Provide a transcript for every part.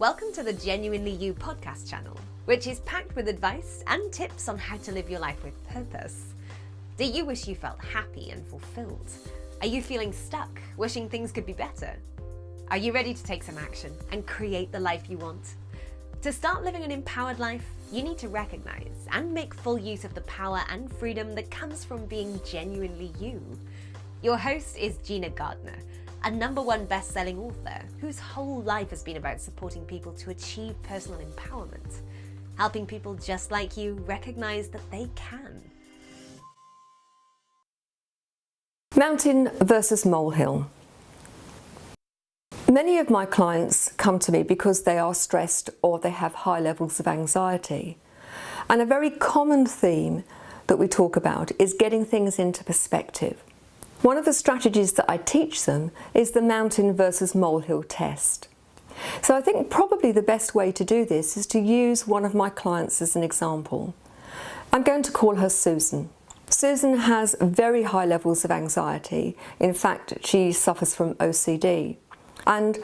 Welcome to the Genuinely You podcast channel, which is packed with advice and tips on how to live your life with purpose. Do you wish you felt happy and fulfilled? Are you feeling stuck, wishing things could be better? Are you ready to take some action and create the life you want? To start living an empowered life, you need to recognize and make full use of the power and freedom that comes from being genuinely you. Your host is Gina Gardner, a #1 best-selling author whose whole life has been about supporting people to achieve personal empowerment, helping people just like you recognize that they can. Mountain versus molehill. Many of my clients come to me because they are stressed or they have high levels of anxiety. And a very common theme that we talk about is getting things into perspective. One of the strategies that I teach them is the mountain versus molehill test. So I think probably the best way to do this is to use one of my clients as an example. I'm going to call her Susan. Susan has very high levels of anxiety. In fact, she suffers from OCD. And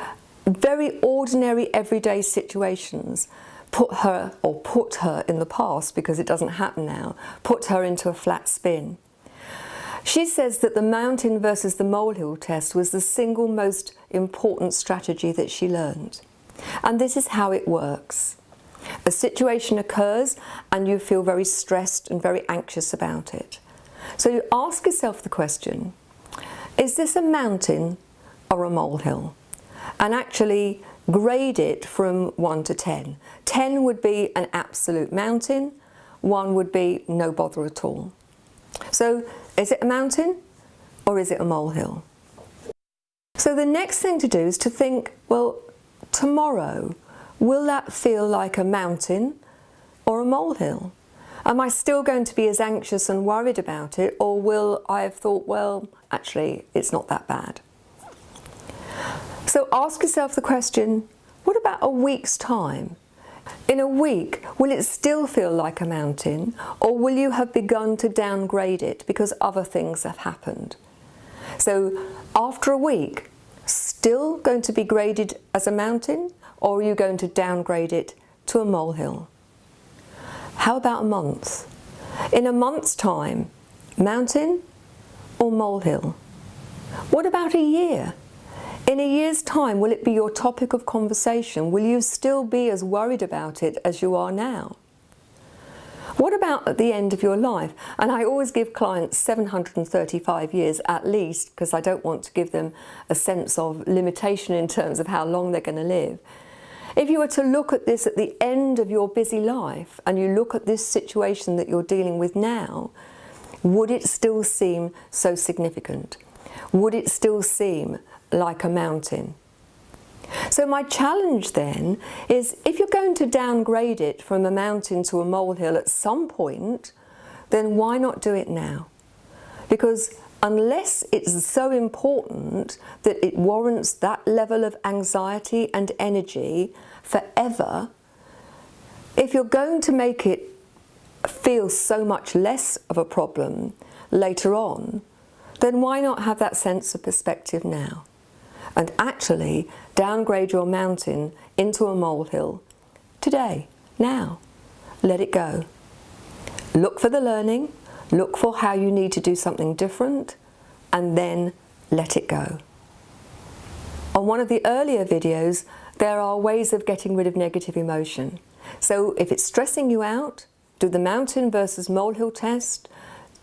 very ordinary everyday situations put her in the past, because it doesn't happen now, put her into a flat spin. She says that the mountain versus the molehill test was the single most important strategy that she learned. And this is how it works. A situation occurs and you feel very stressed and very anxious about it. So you ask yourself the question, is this a mountain or a molehill? And actually grade it from 1 to 10. 10 would be an absolute mountain, 1 would be no bother at all. So is it a mountain or is it a molehill? So the next thing to do is to think, well, tomorrow, will that feel like a mountain or a molehill? Am I still going to be as anxious and worried about it, or will I have thought, well, actually, it's not that bad? So ask yourself the question, what about a week's time? In a week, will it still feel like a mountain, or will you have begun to downgrade it because other things have happened? So after a week, still going to be graded as a mountain, or are you going to downgrade it to a molehill? How about a month? In a month's time, mountain or molehill? What about a year? In a year's time, will it be your topic of conversation? Will you still be as worried about it as you are now? What about at the end of your life? And I always give clients 735 years at least, because I don't want to give them a sense of limitation in terms of how long they're going to live. If you were to look at this at the end of your busy life, and you look at this situation that you're dealing with now, would it still seem so significant? Would it still seem like a mountain? So my challenge then is, if you're going to downgrade it from a mountain to a molehill at some point, then why not do it now? Because unless it's so important that it warrants that level of anxiety and energy forever, if you're going to make it feel so much less of a problem later on, then why not have that sense of perspective now? And actually downgrade your mountain into a molehill today, now. Let it go. Look for the learning, look for how you need to do something different, and then let it go. On one of the earlier videos, there are ways of getting rid of negative emotion. So if it's stressing you out, do the mountain versus molehill test,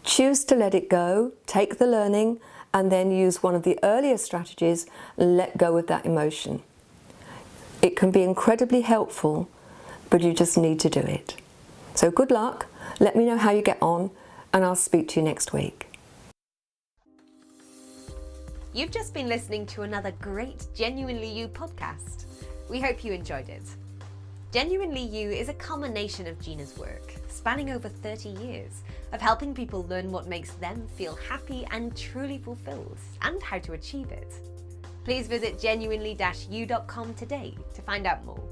choose to let it go, take the learning, and then use one of the earlier strategies and let go of that emotion. It can be incredibly helpful, but you just need to do it. So good luck, let me know how you get on, and I'll speak to you next week. You've just been listening to another great Genuinely You podcast. We hope you enjoyed it. Genuinely You is a culmination of Gina's work, spanning over 30 years, of helping people learn what makes them feel happy and truly fulfilled, and how to achieve it. Please visit genuinely-you.com today to find out more.